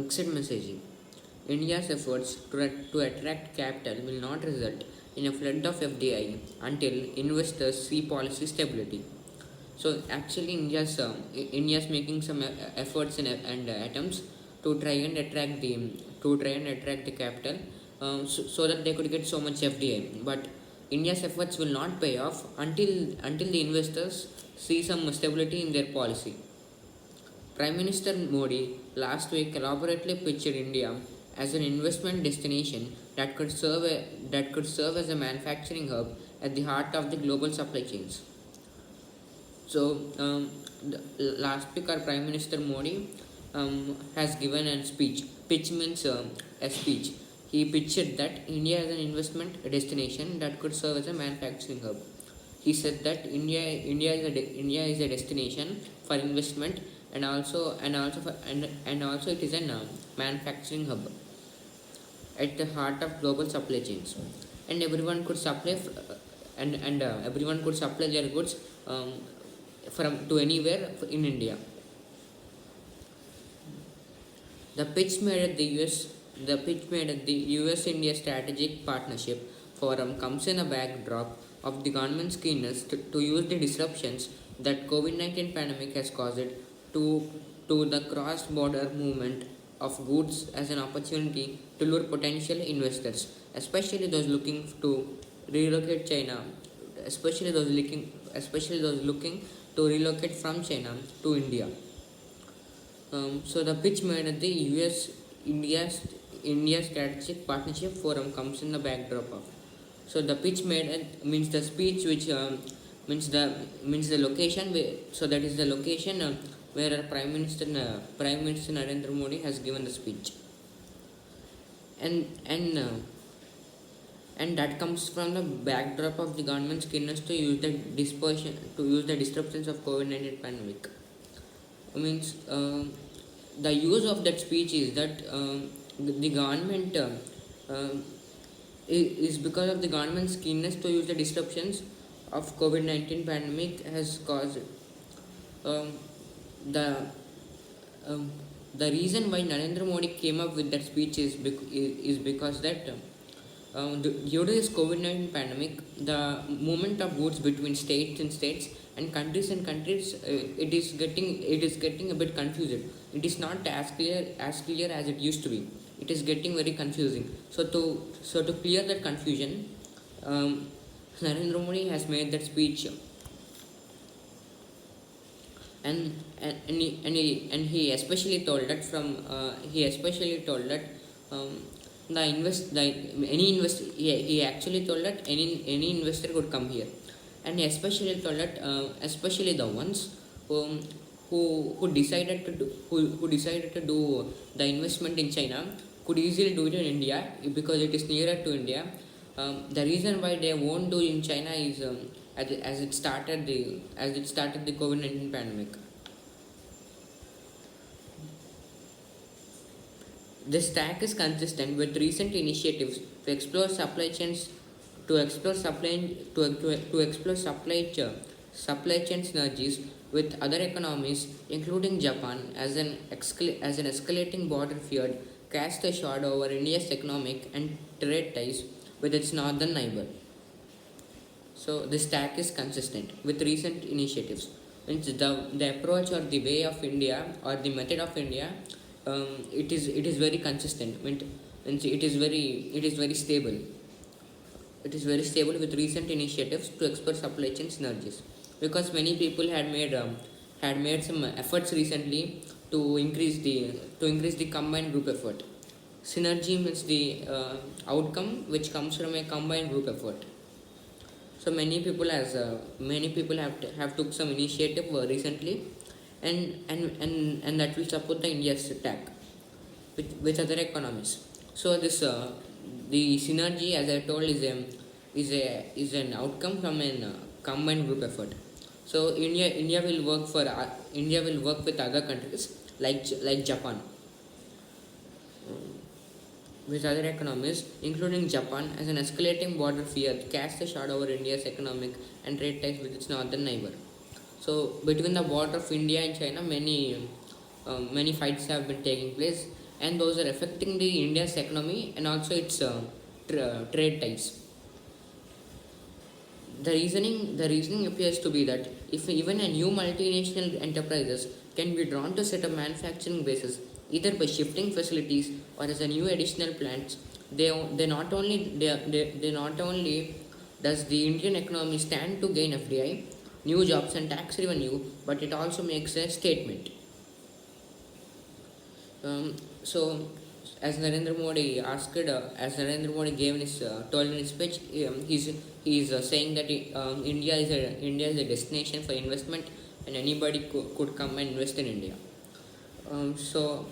Mixed messaging. India's efforts to attract capital will not result in a flood of FDI until investors see policy stability. So actually, India's making some efforts and attempts to try and attract the capital, so that they could get so much FDI. But India's efforts will not pay off until the investors see some stability in their policy. Prime Minister Modi last week elaborately pictured India as an investment destination that could serve as a manufacturing hub at the heart of the global supply chains. So last week our Prime Minister Modi has given a speech. Pitch means a speech. He pictured that India as an investment destination that could serve as a manufacturing hub. He said that India is a destination for investment, and also it is a manufacturing hub at the heart of global supply chains, and everyone could supply everyone could supply their goods from to anywhere in India. The pitch made at the US India Strategic Partnership Forum comes in a backdrop of the government's keenness to use the disruptions that COVID-19 pandemic has caused to, to the cross-border movement of goods as an opportunity to lure potential investors, especially those looking to relocate China, especially those looking to relocate from China to India. So the pitch made at the US India Strategic Partnership Forum comes in the backdrop of. So the pitch made means the speech which means the location so that is the location where our Prime Minister Narendra Modi has given the speech, and and uh, and that comes from the backdrop of the government's keenness to use the disruptions of COVID-19 pandemic. Means the use of that speech is that the government uh, is because of the government's keenness to use the disruptions of COVID-19 pandemic has caused um, the um, the reason why Narendra Modi came up with that speech is because that due to this COVID-19 pandemic, the movement of goods between states and countries, it is getting a bit confused. It is not as clear as it used to be. It is getting very confusing. So to clear that confusion, um, Narendra Modi has made that speech, and he especially told that um, he actually told that any investor could come here, and he especially told that especially the ones who who decided to do the investment in China could easily do it in India because it is nearer to India. The reason why they won't do in China is as it started the COVID-19 pandemic. This stack is consistent with recent initiatives to explore supply chains to explore supply chain synergies with other economies, including Japan, as an escalating border feud casts a shadow over India's economic and trade ties with its northern neighbor. So the stack is consistent with recent initiatives. Means the approach or the way of India or the method of India, it is very consistent. Means it is very stable. It is very stable with recent initiatives to explore supply chain synergies, because many people had made some efforts recently to increase the combined group effort. Synergy means the outcome which comes from a combined group effort. So many people have took some initiative recently, and that will support the India's attack with other economies. So this the synergy, as I told, is an outcome from an combined group effort. So India will work with other countries like Japan, with other economies, including Japan, as an escalating border fear casts a shadow over India's economic and trade ties with its northern neighbor. So between the border of India and China, many fights have been taking place, and those are affecting the India's economy and also its trade ties. The reasoning appears to be that if even a new multinational enterprises can be drawn to set up manufacturing bases either by shifting facilities or as a new additional plants, they not only does the Indian economy stand to gain FDI, new jobs and tax revenue, but it also makes a statement. So, as Narendra Modi gave in his told in his speech, he's saying that India is a destination for investment, and anybody could come and invest in India. So,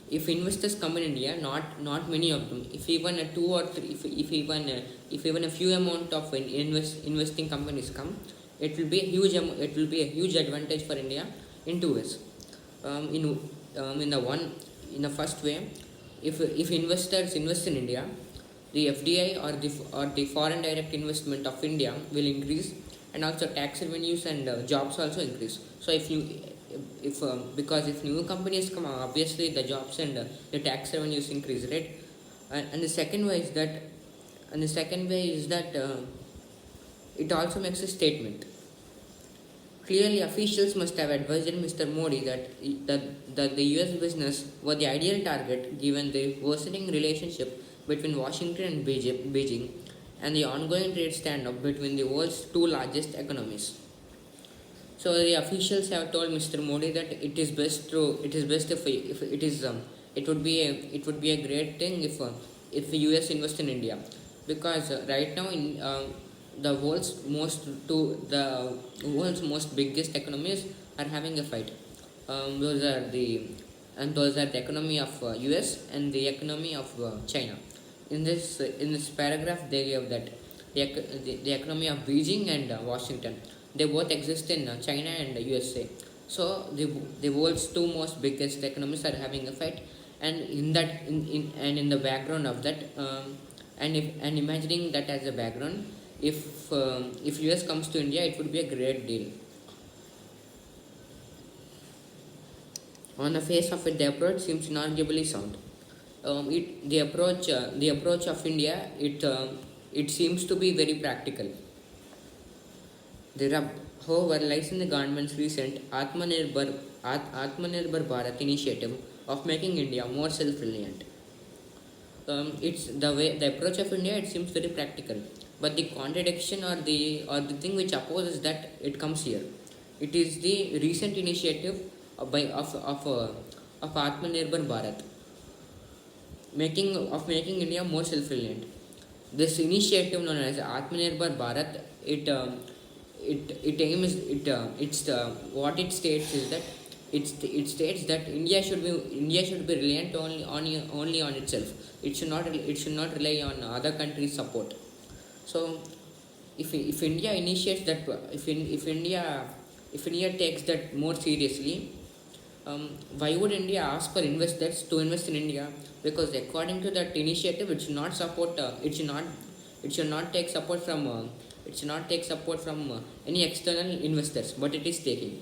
if investors come in India, not many of them, if even a two or three, if even a few amount of investing companies come, it will be a huge advantage for India in two ways. Um, in in the one in the first way, if investors invest in India, the FDI or the foreign direct investment of India will increase, and also tax revenues and jobs also increase. So if because if new companies come, obviously the jobs and the tax revenues increase, right? And the second way is that it also makes a statement. Clearly, officials must have advised Mr. Modi that the US business were the ideal target given the worsening relationship between Washington and Beijing and the ongoing trade standoff between the world's two largest economies. So the officials have told Mr. Modi that it is best if it is it would be a great thing if the US invest in India, because right now in the world's most biggest economies are having a fight. Those are the economy of US and the economy of China. In this paragraph, they gave that the economy of Beijing and Washington, they both exist in China and USA. So the world's two most biggest economies are having a fight, and in the background of that, and imagining that as a background, if US comes to India, it would be a great deal. On the face of it, the approach seems inarguably sound. The approach of India, it seems to be very practical. The rub, however, lies in the government's recent Atmanirbhar Bharat initiative of making India more self-reliant. It's the approach of India. It seems very practical, but the contradiction or the thing which opposes that, it comes here. It is the recent initiative of Atmanirbhar Bharat, making India more self-reliant. This initiative known as Atmanirbhar Bharat, it aims it's what it states is that it states that India should be reliant only on itself. It should not rely on other countries' support. So if India initiates that, if India takes that more seriously, why would India ask for investors to invest in India? Because according to that initiative, it should not support. It should not take support from. It should not take support from any external investors, but it is taking.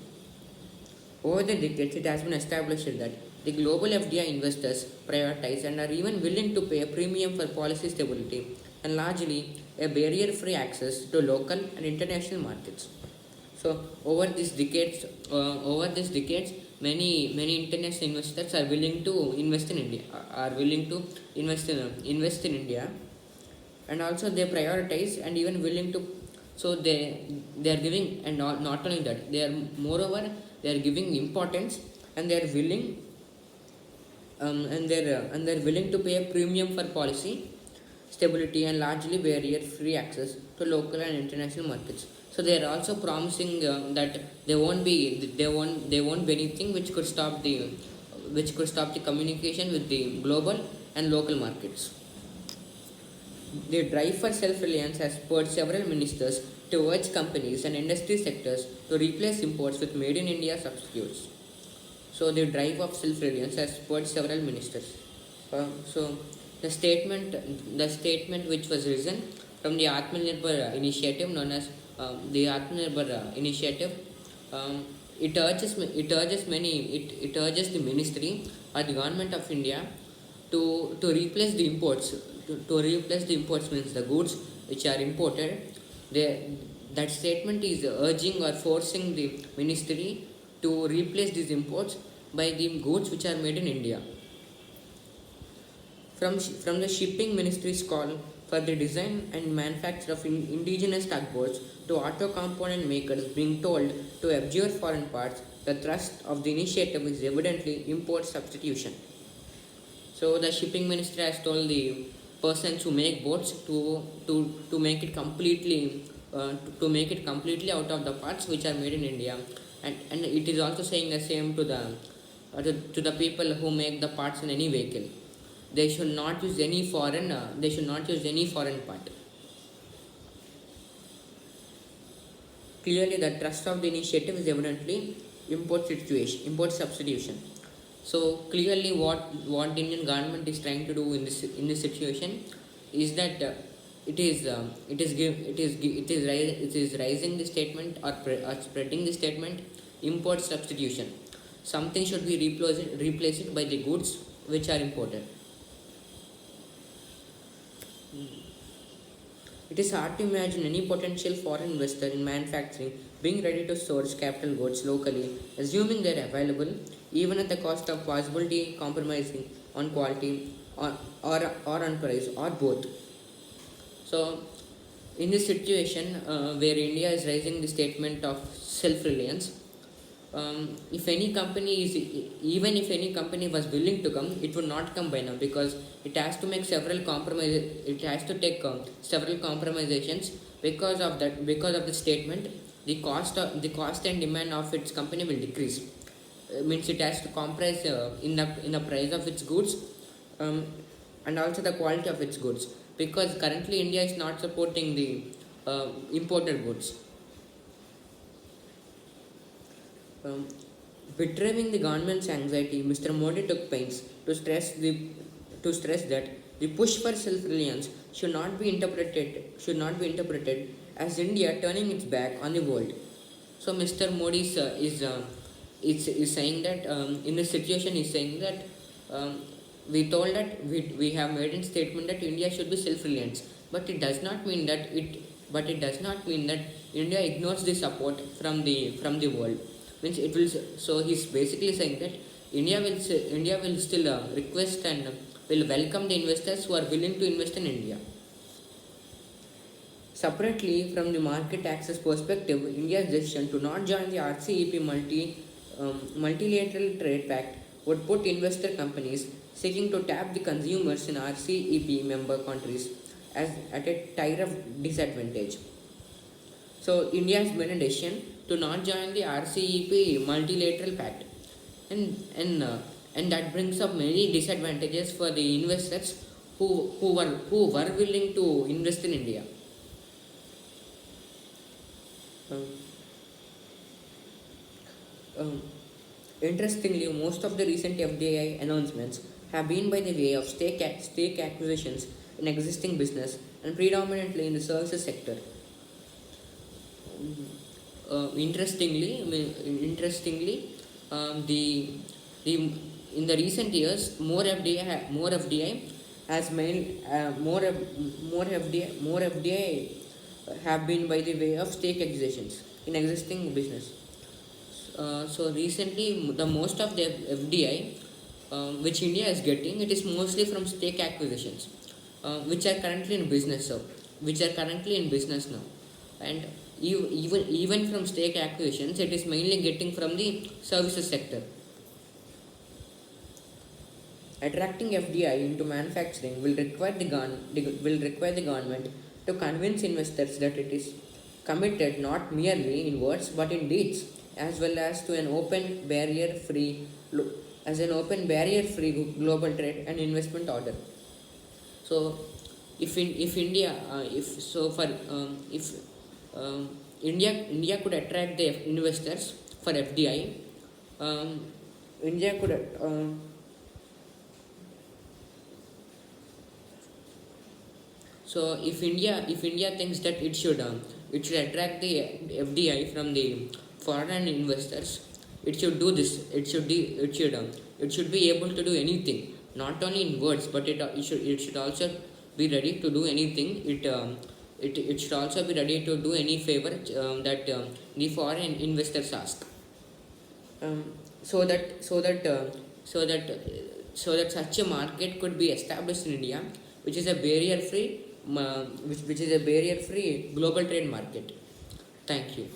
Over the decades, it has been established that the global FDI investors prioritize and are even willing to pay a premium for policy stability and largely a barrier-free access to local and international markets. So over these decades, many international investors are willing to invest in India, invest in India, and also they prioritize and even willing to. So they are giving, and not only that, they are giving importance, and they are willing and they're willing to pay a premium for policy stability and largely barrier-free access to local and international markets. So they are also promising that there won't be anything which could stop the communication with the global and local markets. The drive for self-reliance has spurred several ministers to urge companies and industry sectors to replace imports with made in India substitutes. So the drive of self-reliance has spurred several ministers. So the statement which was risen from the Atmanirbhar initiative, known as the Atmanirbhar initiative, it urges the ministry or the government of India to replace the imports. To replace the imports means the goods which are imported. That statement is urging or forcing the ministry to replace these imports by the goods which are made in India. From the shipping ministry's call for the design and manufacture of indigenous tugboats to auto component makers being told to abjure foreign parts, the thrust of the initiative is evidently import substitution. So the shipping ministry has told the persons who make boats to make it completely to make it completely out of the parts which are made in India, and it is also saying the same to the people who make the parts in any vehicle. They should not use any foreign. They should not use any foreign part. Clearly, the thrust of the initiative is evidently import substitution. So clearly, what the Indian government is trying to do in this situation is that it is raising the statement or spreading the statement import substitution. Something should be replaced by the goods which are imported. It is hard to imagine any potential foreign investor in manufacturing being ready to source capital goods locally, assuming they are available, even at the cost of possibility compromising on quality or on price or both. So, in this situation where India is raising the statement of self-reliance, if any company is even if any company was willing to come, it would not come by now because it has to make several compromises. It has to take several compromisations because of the statement. The cost and demand of its company will decrease. Means it has to comprise in the price of its goods, and also the quality of its goods, because currently India is not supporting the imported goods. Betraying the government's anxiety, Mr. Modi took pains to stress that the push for self-reliance should not be interpreted as India turning its back on the world. So Mr. Modi is saying that in this situation he is saying that we told that we have made a statement that India should be self-reliant, but it does not mean that India ignores the support from the world. Means it will. So he's basically saying that India will still request and will welcome the investors who are willing to invest in India. Separately, from the market access perspective, India's decision to not join the RCEP multilateral trade pact would put investor companies seeking to tap the consumers in RCEP member countries as at a tire of disadvantage. So India has made a decision to not join the RCEP multilateral pact, and that brings up many disadvantages for the investors who were willing to invest in India. Interestingly, most of the recent FDI announcements have been by the way of stake acquisitions in existing business and predominantly in the services sector. Interestingly, the in the recent years, more FDI has made more FDI have been by the way of stake acquisitions in existing business. So recently, the most of the FDI which India is getting, it is mostly from stake acquisitions, which are currently in business. Now, and even from stake acquisitions, it is mainly getting from the services sector. Attracting FDI into manufacturing will require the government to convince investors that it is committed not merely in words but in deeds, as well as to an open barrier-free global trade and investment order. So, if India could attract the investors for FDI, India could. So if India thinks that it should attract the FDI from the foreign investors, it should do this. It should be able to do anything, not only in words, but it should also be ready to do anything. It should also be ready to do any favor that the foreign investors ask. um, so that so that so that so that such a market could be established in India, which is a barrier free global trade market. Thank you.